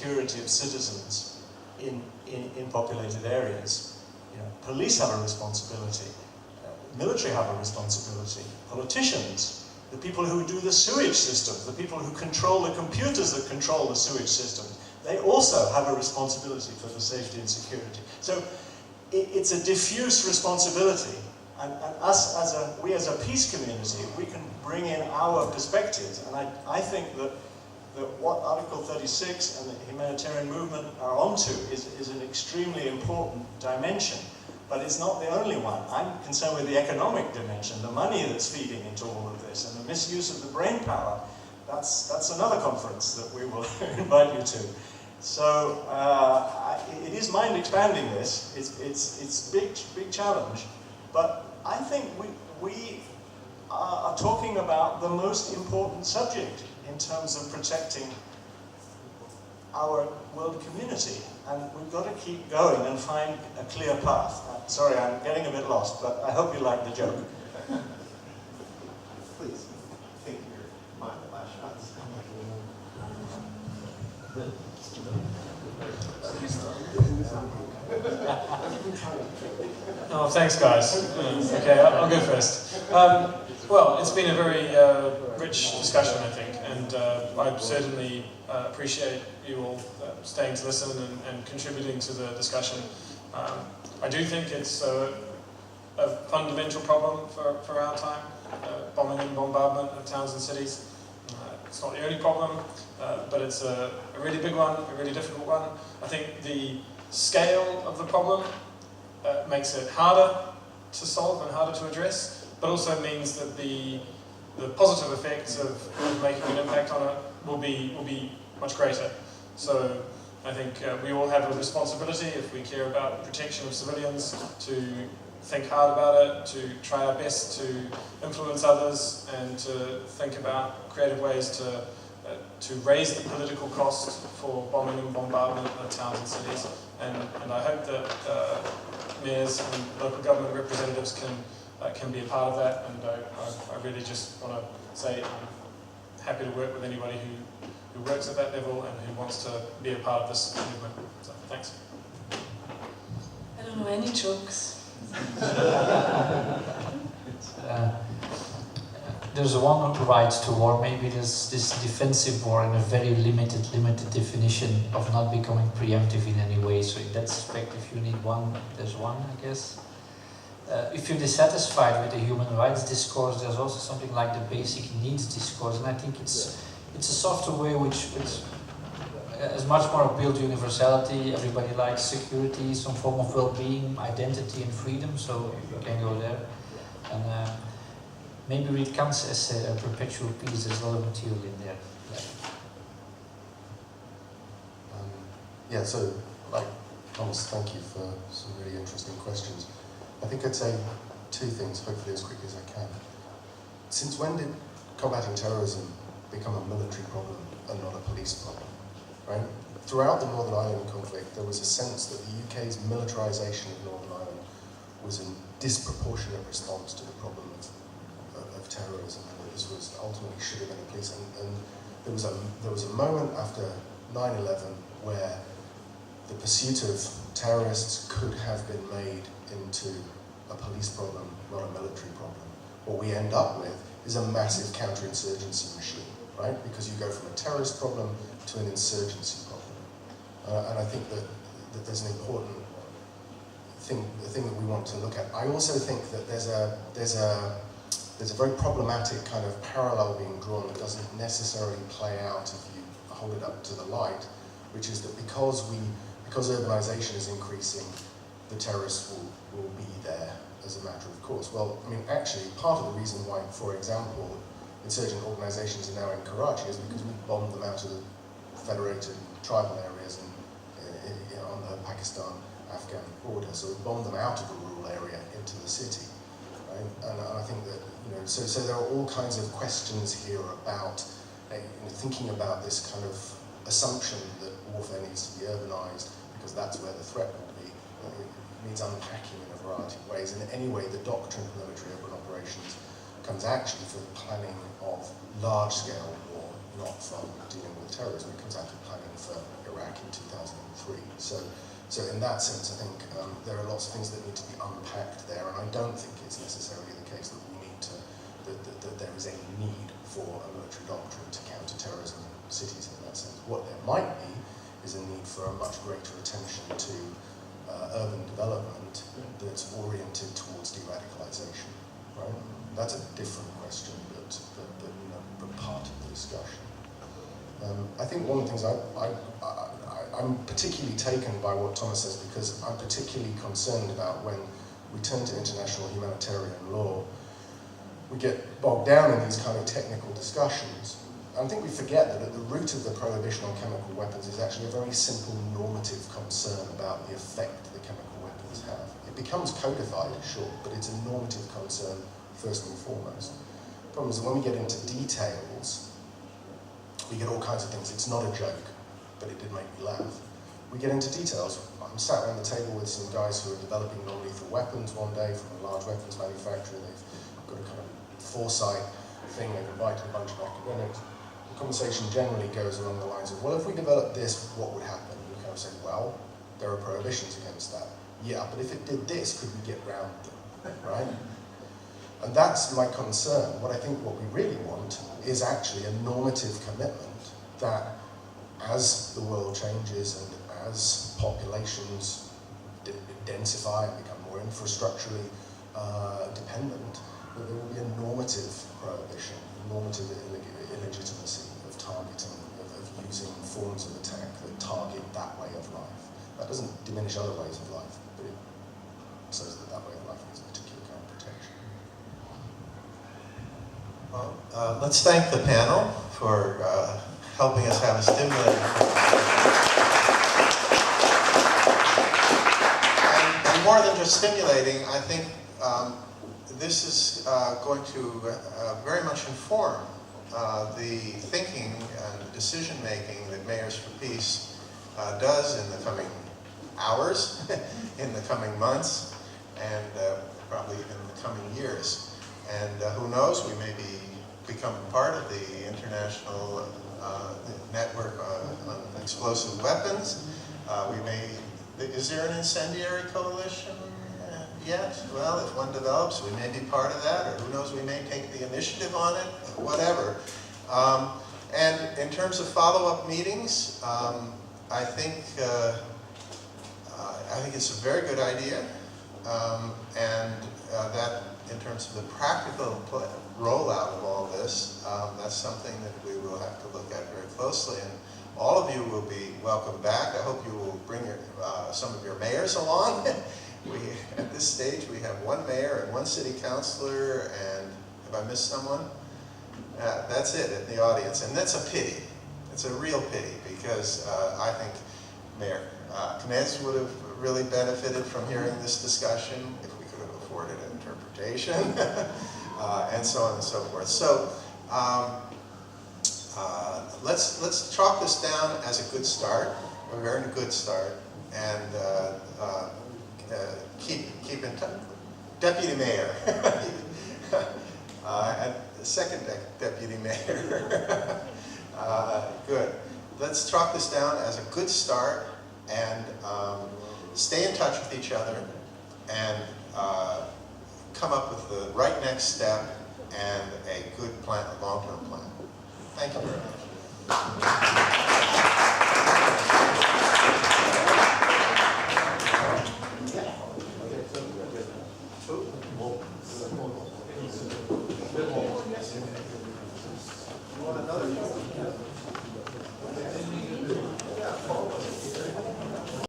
security of citizens in populated areas. You know, police have a responsibility, military have a responsibility, politicians, the people who do the sewage systems, the people who control the computers that control the sewage systems, they also have a responsibility for the safety and security. So it's a diffuse responsibility, and we as a peace community, we can bring in our perspectives, and I think that what Article 36 and the humanitarian movement are onto is an extremely important dimension, but it's not the only one. I'm concerned with the economic dimension, the money that's feeding into all of this, and the misuse of the brain power. That's another conference that we will invite you to. So it is mind expanding this. It's big challenge, but I think we are talking about the most important subject in terms of protecting our world community, and we've got to keep going and find a clear path. Sorry, I'm getting a bit lost, but I hope you like the joke. Please, take your last shots. Oh, thanks, guys. Okay, I'll go first. Well, it's been a very rich discussion, I think, and I certainly appreciate you all staying to listen and contributing to the discussion. I do think it's a fundamental problem for our time, bombing and bombardment of towns and cities. It's not the only problem, but it's a really big one, a really difficult one. I think the scale of the problem makes it harder to solve and harder to address, but also means that the positive effects of making an impact on it will be much greater. So I think we all have a responsibility, if we care about the protection of civilians, to think hard about it, to try our best to influence others, and to think about creative ways to raise the political cost for bombing and bombardment of towns and cities. And I hope that mayors and local government representatives can be a part of that. And I really just want to say I'm happy to work with anybody who works at that level and who wants to be a part of this movement. So thanks. I don't know any jokes. There's one right to war. Maybe there's this defensive war in a very limited definition of not becoming preemptive in any way. So in that respect, if you need one, there's one, I guess. If you're dissatisfied with the human rights discourse, there's also something like the basic needs discourse, and I think it's a softer way which has much more appeal to universality. Everybody likes security, some form of well-being, identity and freedom, so you can go there. And maybe read Kant's essay, A Perpetual Peace. There's a lot of material in there. Yeah, so, Thomas, thank you for some really interesting questions. I think I'd say two things, hopefully as quickly as I can. Since when did combating terrorism become a military problem and not a police problem, right? Throughout the Northern Ireland conflict, there was a sense that the UK's militarisation of Northern Ireland was a disproportionate response to the problem of terrorism, and that this was ultimately should have been a police. And there was a moment after 9/11 where the pursuit of terrorists could have been made into a police problem, not a military problem. What we end up with is a massive counterinsurgency machine, right? Because you go from a terrorist problem to an insurgency problem. And I think that there's an important thing, the thing that we want to look at. I also think that there's a very problematic kind of parallel being drawn that doesn't necessarily play out if you hold it up to the light, which is that because urbanisation is increasing, the terrorists will be there as a matter of course. Well, I mean, actually, part of the reason why, for example, insurgent organisations are now in Karachi is because we bombed them out of the federated tribal areas on the Pakistan-Afghan border. So we bombed them out of the rural area into the city, right? And I think that, so there are all kinds of questions here about thinking about this kind of assumption that warfare needs to be urbanised because that's where the threat will be. It needs unpacking in a variety of ways. And anyway, the doctrine of military urban operations comes actually from planning of large-scale war, not from dealing with terrorism. It comes out of planning for Iraqi So in that sense, I think there are lots of things that need to be unpacked there, and I don't think it's necessarily the case that we need to, that there is a need for a military doctrine to counter terrorism in cities in that sense. What there might be is a need for a much greater attention to urban development that's oriented towards de-radicalization, right? That's a different question, but you know, but part of the discussion. I think one of the things I'm particularly taken by what Thomas says, because I'm particularly concerned about when we turn to international humanitarian law, we get bogged down in these kind of technical discussions. I think we forget that at the root of the prohibition on chemical weapons is actually a very simple normative concern about the effect that chemical weapons have. It becomes codified, sure, but it's a normative concern first and foremost. The problem is that when we get into details, we get all kinds of things. It's not a joke, but it did make me laugh. We get into details. I'm sat around the table with some guys who are developing non-lethal weapons one day from a large weapons manufacturer. They've got a kind of foresight thing. They've invited a bunch of academics. The conversation generally goes along the lines of, well, if we developed this, what would happen? And we kind of say, well, there are prohibitions against that. Yeah, but if it did this, could we get round them, right? And that's my concern. What I think what we really want is actually a normative commitment that as the world changes and as populations densify and become more infrastructurally dependent, that there will be a normative prohibition, normative illegitimacy of targeting, of using forms of attack that target that way of life. That doesn't diminish other ways of life, but it says that that way of life needs a particular kind of protection. Well, let's thank the panel for helping us have a stimulating and more than just stimulating, I think this is going to very much inform the thinking and the decision-making that Mayors for Peace does in the coming hours, in the coming months, and probably even in the coming years. And who knows, we may become part of the international network on explosive weapons. Is there an incendiary coalition yet? Well, if one develops, we may be part of that, or who knows, we may take the initiative on it, whatever. And in terms of follow-up meetings, I think it's a very good idea, and that in terms of the practical rollout of all this, that's something that we will have to look at very closely. And all of you will be welcome back. I hope you will bring some of your mayors along. At this stage, we have one mayor and one city councilor, and have I missed someone? That's it in the audience, and that's a pity. It's a real pity, because I think Mayor Knez would have really benefited from hearing this discussion if we could have afforded an interpretation, and so on and so forth. So let's chalk this down as a good start, a very good start, and keep in touch. Deputy Mayor, and the second Deputy Mayor. Good. Let's chalk this down as a good start, and stay in touch with each other, and come up with the right next step and a good plan, a long-term plan. Thank you very much.